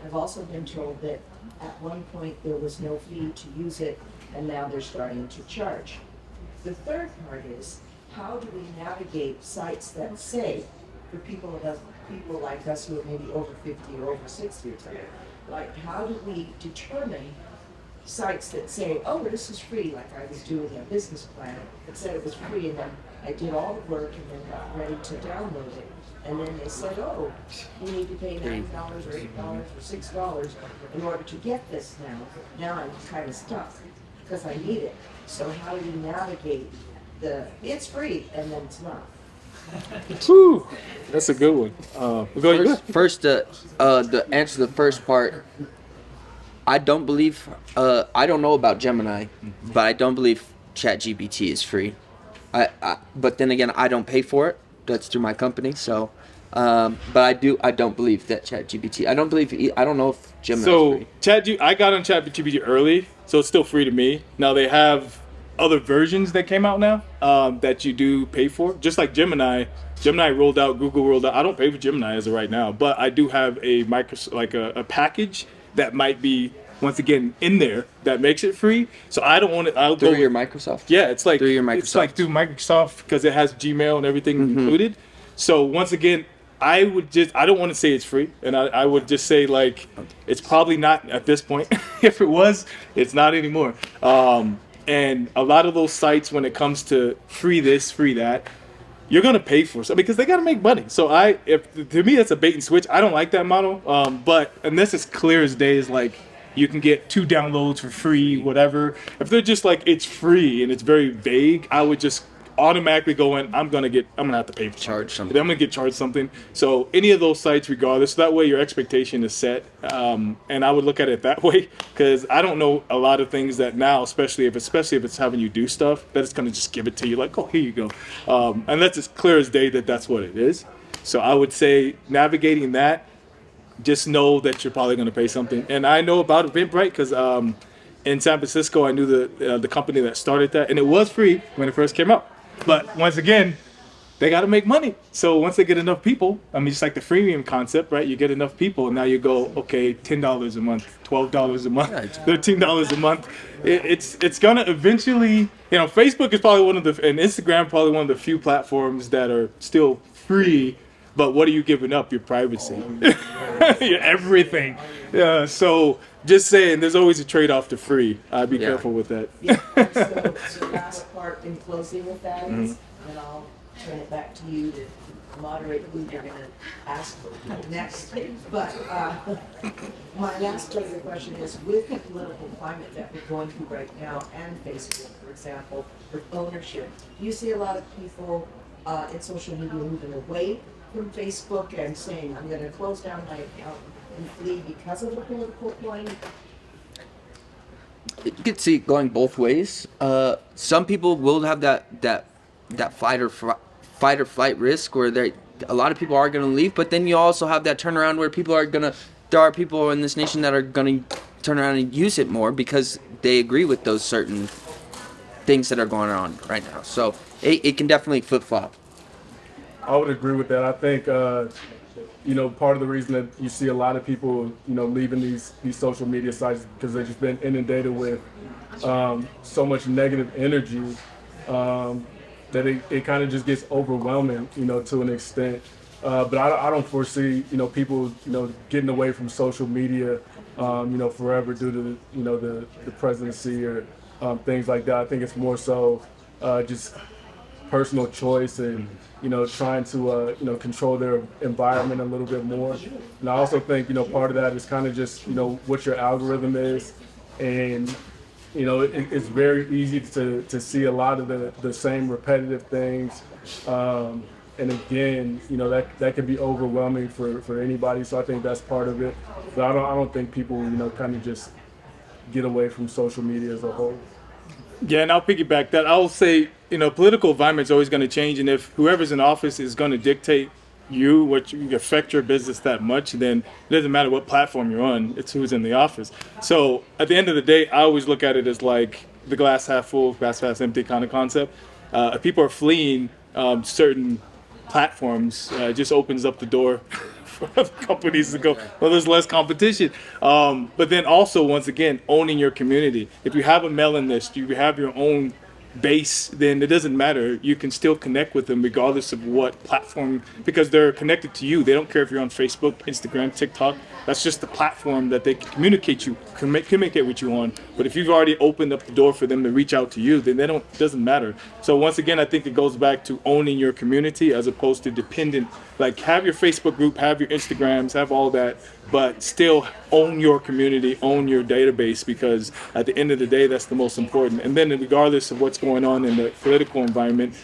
I've also been told that at one point there was no fee to use it and now they're starting to charge. The third part is, how do we navigate sites that say, for people like us who are maybe over 50 or over 60 or something, like how do we determine sites that say, oh, this is free, like I was doing a business plan that said it was free, and then I did all the work and then got ready to download it. And then they said, oh, you need to pay $9 or $8 or $6 in order to get this now. Now I'm kind of stuck because I need it. So how do we navigate it's free and then it's not? Whew, that's a good one. First, the answer to the first part. I don't believe. I don't know about Gemini, but I don't believe ChatGPT is free. But then again, I don't pay for it. That's through my company. So, but I don't believe that ChatGPT. I don't know if Gemini is free. I got on ChatGPT early, so it's still free to me. Now they have other versions that came out now that you do pay for, just like Gemini. Gemini rolled out, Google rolled out. I don't pay for Gemini as of right now, but I do have a a package that might be once again in there that makes it free. So I don't want it. I'll Through go your with, Microsoft. Yeah, it's like through your Microsoft. It's like through Microsoft because it has Gmail and everything included. So once again, I don't want to say it's free, and I would just say like it's probably not at this point. If it was, it's not anymore. And a lot of those sites, when it comes to free this, free that, you're gonna pay for something because they gotta make money. So to me, that's a bait and switch. I don't like that model. But unless it's clear as day, is like you can get 2 downloads for free, whatever. If they're just like it's free and it's very vague, I would just automatically go in. I'm gonna have to pay for Charge something. I'm gonna get charged something. So any of those sites, regardless, that way your expectation is set. And I would look at it that way because I don't know a lot of things that now, especially if it's having you do stuff, that it's gonna just give it to you like, oh, here you go. And that's as clear as day that that's what it is. So I would say navigating that, just know that you're probably gonna pay something. And I know about Eventbrite because in San Francisco, I knew the company that started that, and it was free when it first came out. But once again, they got to make money. So once they get enough people, just like the freemium concept, right? You get enough people, and now you go, okay, $10 a month, $12 a month, $13 a month. It's gonna eventually, Facebook is probably and Instagram probably one of the few platforms that are still free. But what are you giving up? Your privacy, everything. So just saying, there's always a trade-off to free. Be careful with that. Yeah. So the last part in closing with that is, and I'll turn it back to you to moderate who you're going to ask next. But my last part of the question is, with the political climate that we're going through right now, and Facebook, for example, with ownership, do you see a lot of people in social media moving away from Facebook and saying, I'm going to close down my account and flee because of the political climate? You could see it going both ways. Some people will have that fight or flight risk where a lot of people are going to leave, but then you also have that turnaround where there are people in this nation that are going to turn around and use it more because they agree with those certain things that are going on right now. So it can definitely flip-flop. I would agree with that. I think, part of the reason that you see a lot of people, leaving these social media sites because they've just been inundated with so much negative energy that it kind of just gets overwhelming, to an extent. But I don't foresee, people, getting away from social media, forever due to, the presidency or things like that. I think it's more so just personal choice and, trying to, control their environment a little bit more. And I also think, part of that is kind of just, what your algorithm is. And, it's very easy to see a lot of the same repetitive things. And again, that can be overwhelming for anybody. So I think that's part of it. But I don't think people, kind of just get away from social media as a whole. Yeah, and I'll piggyback that. I'll say, political environment is always going to change, and if whoever's in office is going to dictate what you affect your business that much, then it doesn't matter what platform you're on. It's who's in the office. So at the end of the day, I always look at it as like the glass half full, glass half empty kind of concept. If people are fleeing certain platforms, it just opens up the door for other companies to go, well, there's less competition. But then also, once again, owning your community. If you have a mailing list, you have your own base, then it doesn't matter. You can still connect with them regardless of what platform, because they're connected to you. They don't care if you're on Facebook, Instagram, TikTok. That's just the platform that they can communicate with you on. But if you've already opened up the door for them to reach out to you, then it doesn't matter. So once again, I think it goes back to owning your community as opposed to dependent. Like, have your Facebook group, have your Instagrams, have all that, but still own your community, own your database, because at the end of the day, that's the most important. And then regardless of what's going on in the political environment,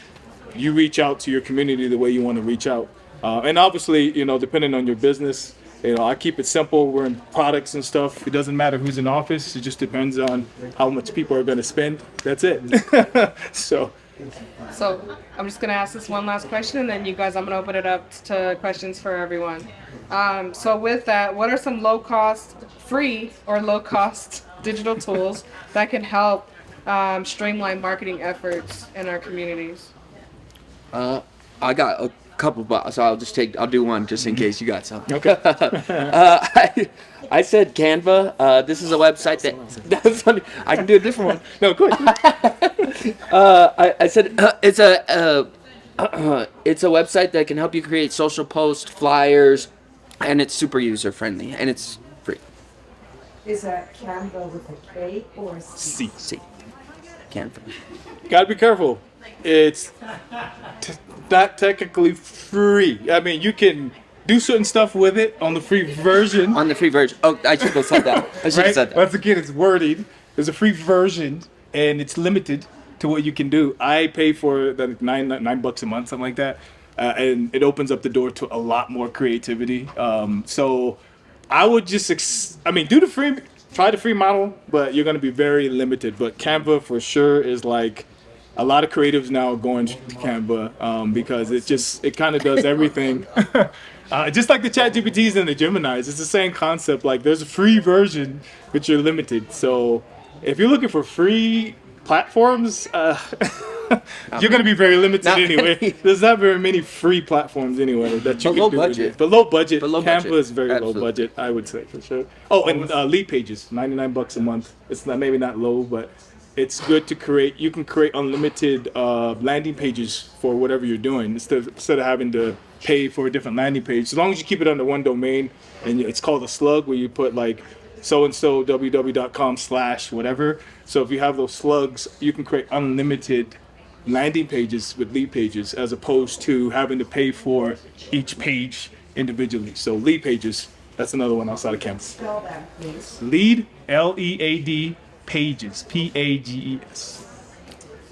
you reach out to your community the way you want to reach out. And obviously, depending on your business, I keep it simple. We're in products and stuff. It doesn't matter who's in office. It just depends on how much people are going to spend. That's it. So I'm just going to ask this one last question, and then you guys, I'm going to open it up to questions for everyone. So with that, what are some free or low-cost digital tools that can help streamline marketing efforts in our communities? I got a couple, so I'll do one just in case you got some. Okay. I said Canva. This is a website that's funny. I can do a different one. No, go ahead. I said it's a website that can help you create social posts, flyers, and it's super user friendly and it's free. Is that Canva with a K or a C? C. Canva. Gotta be careful. It's not technically free. I mean, you can do certain stuff with it on the free version. On the free version. Oh, I should have said that. Once again, it's worded. There's a free version, and it's limited to what you can do. I pay for the $9 a month, something like that, and it opens up the door to a lot more creativity. So I would just, try the free model, but you're going to be very limited. But Canva for sure is like, a lot of creatives now are going to Canva because it kind of does everything. Just like the ChatGPTs and the Geminis, it's the same concept. Like, there's a free version, but you're limited. So if you're looking for free platforms, you're going to be very limited anyway. There's not very many free platforms anyway that you can do. But low budget. Canva is very low budget, I would say, for sure. Oh, and Lead Pages, $99 a month. It's maybe not low, but it's good to create. You can create unlimited landing pages for whatever you're doing instead of having to pay for a different landing page. As long as you keep it under one domain, and it's called a slug, where you put like so-and-so www.com/whatever. So if you have those slugs, you can create unlimited landing pages with Lead Pages, as opposed to having to pay for each page individually. So Lead Pages, that's another one outside of Canva. Spell that, please. Lead, Lead, Pages, Pages.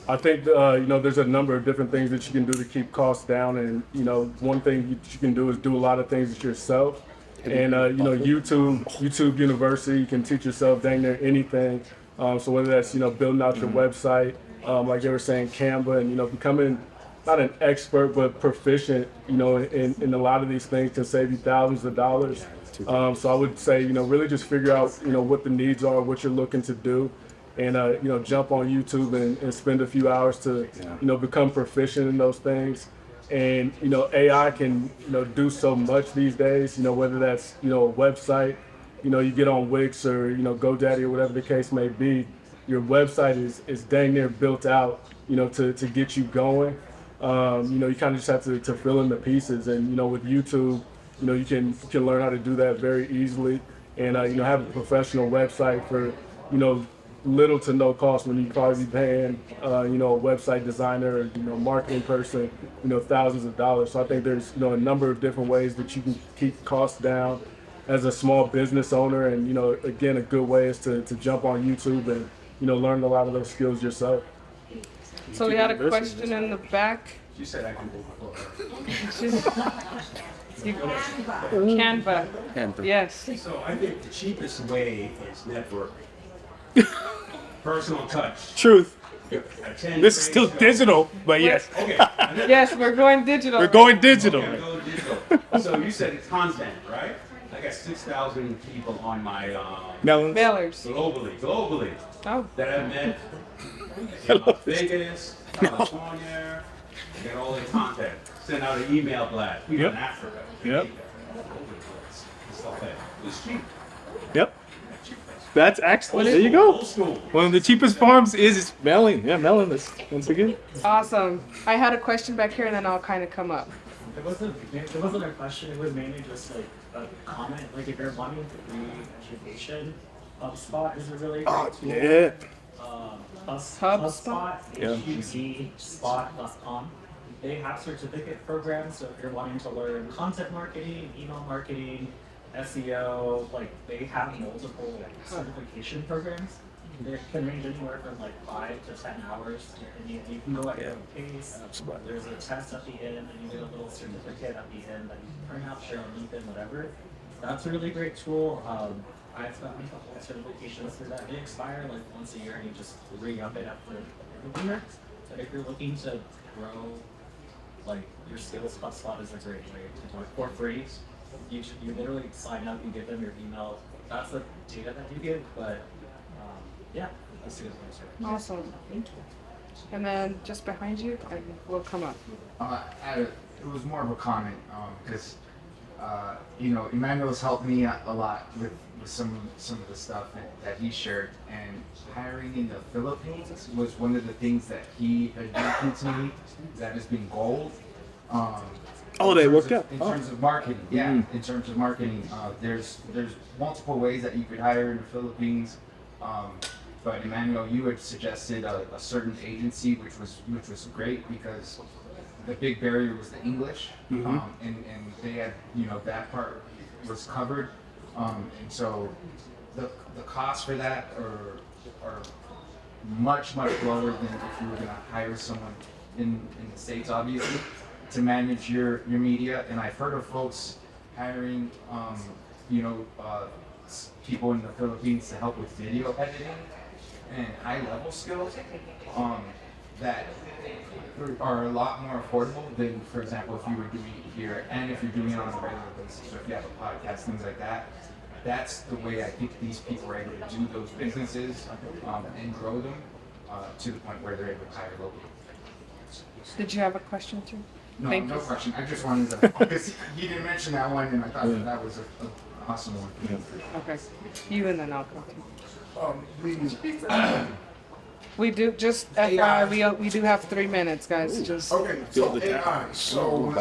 I think there's a number of different things that you can do to keep costs down, and one thing you can do is do a lot of things yourself. And YouTube University, you can teach yourself dang near anything. So whether that's building out your website, like they were saying, Canva, and becoming not an expert but proficient, in a lot of these things can save you thousands of dollars. So I would say really just figure out what the needs are, what you're looking to do, and jump on YouTube and spend a few hours to become proficient in those things. And AI can do so much these days, whether that's a website, you get on Wix or GoDaddy or whatever the case may be. Your website is dang near built out to get you going. You kind of just have to fill in the pieces. And, with YouTube, you can learn how to do that very easily. And, have a professional website for, little to no cost when you probably be paying, a website designer, marketing person, thousands of dollars. So I think there's, a number of different ways that you can keep costs down as a small business owner. And, again, a good way is to jump on YouTube and, learn a lot of those skills yourself. So we had a question in the back. You said I can move Canva. Yes. So I think the cheapest way is networking. Personal touch. Truth. Attend This is still trade shows. digital, but yes. Okay. Yes, we're going digital. We're going digital. Okay, go digital. So you said it's content, right? I got 6,000 people on my Melons. Mailers. globally Oh. that I've met in Las Vegas, California. Get all their content. Send out an email blast. People in Africa. Yep. Stuff like that. It's cheap. Yep. That's excellent. There you go. Old school. One of the cheapest farms is Melon. Yeah, Melon is once again. Awesome. I had a question back here and then I'll kind of come up. It wasn't a question, it was mainly just like a comment, like if you're wanting to free education, HubSpot is a really great tool. Yeah. HubSpot, Yeah. HubSpot.com. They have certificate programs, so if you're wanting to learn content marketing, email marketing, SEO, like they have multiple certification programs. They can range anywhere from like 5 to 10 hours, and you can go at your own pace. There's a test at the end, and you get a little certificate at the end that you can print out, share on LinkedIn, whatever. That's a really great tool. I've gotten a couple of certifications through that. They expire like once a year, and you just re-up it after every year. But if you're looking to grow like your skills, HubSpot is a great way to do it for free. You literally sign up, you give them your email. That's the data that you give, but yeah, that's a good answer. Awesome. And then just behind you, and we'll come up. It was more of a comment because Emmanuel's helped me a lot with some of the stuff that he shared, and hiring in the Philippines was one of the things that he admitted to me that has been gold. They worked out. In terms of marketing, in terms of marketing, there's multiple ways that you could hire in the Philippines. But Emmanuel, you had suggested a certain agency, which was great because the big barrier was the English, and they had that part was covered, and so the costs for that are much lower than if you were going to hire someone in the States, obviously, to manage your media. And I've heard of folks hiring people in the Philippines to help with video editing and high-level skills that are a lot more affordable than, for example, if you were doing it here, and if you're doing it on a regular basis. So if you have a podcast, things like that, that's the way I think these people are able to do those businesses and grow them to the point where they're able to hire locally. Did you have a question too? No, Thank no you. question. I just wanted to, because he didn't mention that one, and I thought that was an awesome one. Okay. You and then I'll come. The We do just FYI, we do have 3 minutes, guys. Just Okay, so AI. So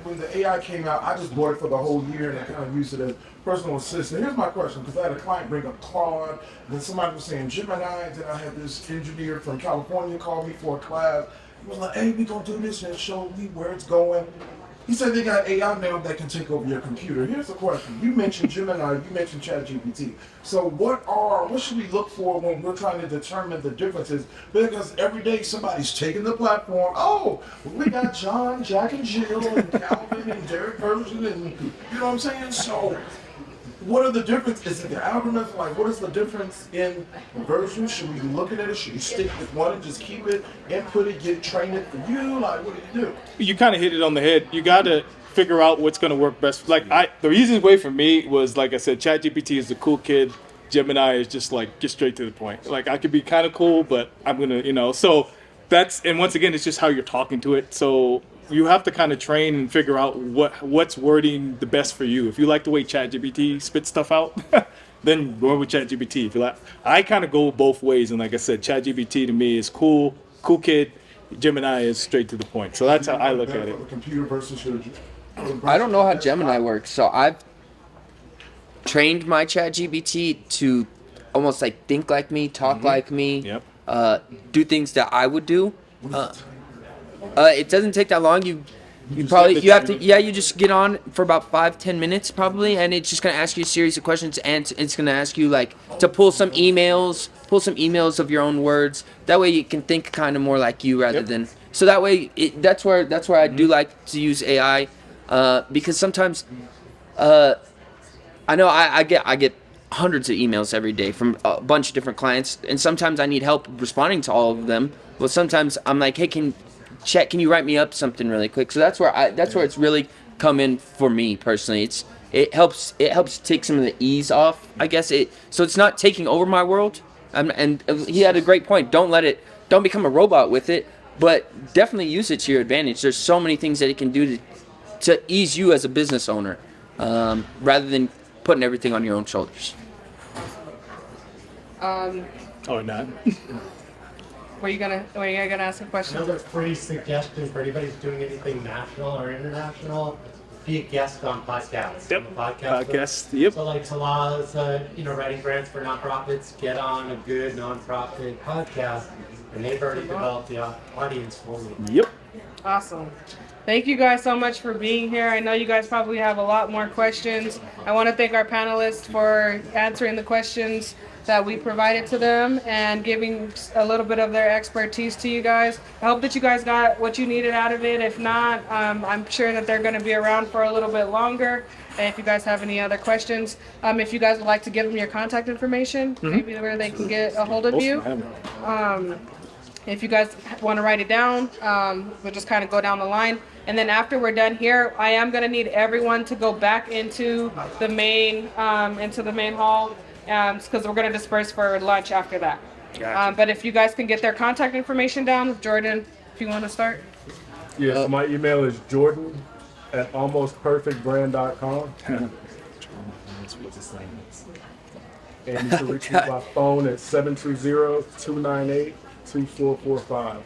when the AI came out, I just bought it for the whole year and I kind of used it as personal assistant. Here's my question, because I had a client bring up Claude, then somebody was saying Gemini, then I had this engineer from California call me for a class. He was like, hey, we gonna do this, and it showed me where it's going. He said they got AI now that can take over your computer. Here's the question. You mentioned Gemini, you mentioned ChatGPT. So what should we look for when we're trying to determine the differences? Because every day somebody's taking the platform. Oh, we got John, Jack, and Jill, and Calvin, and Derek Version, and you know what I'm saying? So what are the differences? Is it the algorithm? Like, what is the difference in versions? Should we be looking at it? Should you stick with one and just keep it, input it, train it for you? Like, what do you do? You kind of hit it on the head. You got to figure out what's going to work best. Like the easiest way for me was, like I said, ChatGPT is the cool kid. Gemini is just like, get straight to the point. Like, I could be kind of cool, but I'm going to, so that's, and once again, it's just how you're talking to it. So you have to kind of train and figure out what's wording the best for you. If you like the way ChatGPT spits stuff out, then go with ChatGPT. If you like, I kind of go both ways. And like I said, ChatGPT to me is cool kid. Gemini is straight to the point. So that's how I look at it. For the computer versus your. I don't know how Gemini works, so I've trained my ChatGPT to almost like think like me, talk like me, Yep. do things that I would do. It doesn't take that long. You probably you have to you just get on for about 5-10 minutes probably, and it's just gonna ask you a series of questions, and it's gonna ask you like to pull some emails of your own words. That way you can think kind of more like you rather than. So that way that's where I do like to use AI, because sometimes I know I get hundreds of emails every day from a bunch of different clients, and sometimes I need help responding to all of them. Well, sometimes I'm like, hey, can you write me up something really quick? So that's where it's really come in for me personally. It helps take some of the ease off, I guess. So it's not taking over my world. And he had a great point. Don't become a robot with it, but definitely use it to your advantage. There's so many things that it can do to ease you as a business owner, rather than putting everything on your own shoulders. Or not. Were you gonna ask a question? Another free suggestion for anybody who's doing anything national or international: be a guest on podcasts. Yep. Podcast. Yep. So like Talala's, writing grants for nonprofits. Get on a good nonprofit podcast, and they've already developed the audience for you. Yep. Awesome. Thank you guys so much for being here. I know you guys probably have a lot more questions. I want to thank our panelists for answering the questions that we provided to them and giving a little bit of their expertise to you guys. I hope that you guys got what you needed out of it. If not, I'm sure that they're going to be around for a little bit longer. And if you guys have any other questions, if you guys would like to give them your contact information, maybe where they can get a hold of you. If you guys want to write it down, we'll just kind of go down the line. And then after we're done here, I am going to need everyone to go back into the main hall, because we're going to disperse for lunch after that. Gotcha. But if you guys can get their contact information down, Jordan, if you want to start. Yeah, so my email is jordan@almostperfectbrand.com. And you can reach me by phone at 720-298-2445.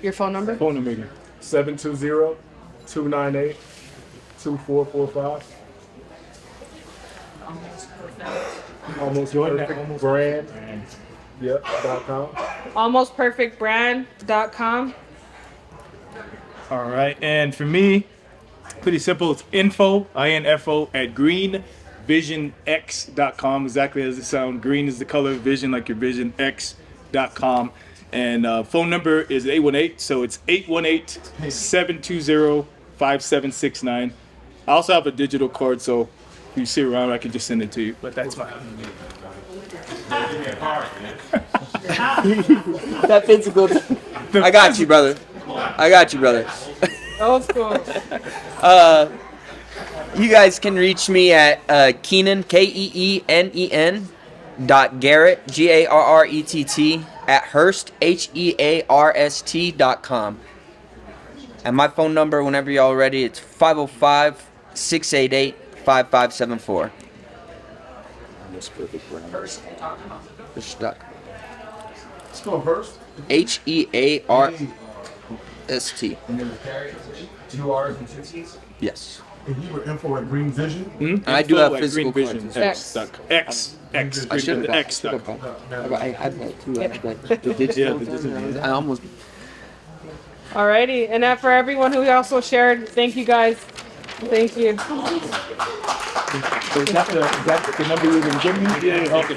Your phone number? Phone number again. 720-298-2445. Almost Perfect Brand. Yep, .com. Almostperfectbrand.com. All right. And for me, pretty simple. It's info at greenvisionx.com. Exactly as it sounds. Green is the color of vision, like your vision, x.com. And phone number is 818. So it's 818-720-5769. I also have a digital card, so if you see around, I can just send it to you. But that's mine. That physical. I got you, brother. Old school. You guys can reach me at Keenan, KEENEN .Garrett, GARRETT at Hearst, HEARST.com. And my phone number, whenever y'all are ready, it's 505-688-5574. Hearst.com. Spell Hearst. HEARST. And there's a carry, 2 R's and 2 C's. Yes. And you were info at Green Vision. And I do have physical Green Vision. cards. X. I should have. X. I had that too. The digital. I almost. Alrighty, and that for everyone who also shared, thank you guys. Thank you. So is that the number you're going to give me? Yeah. Okay.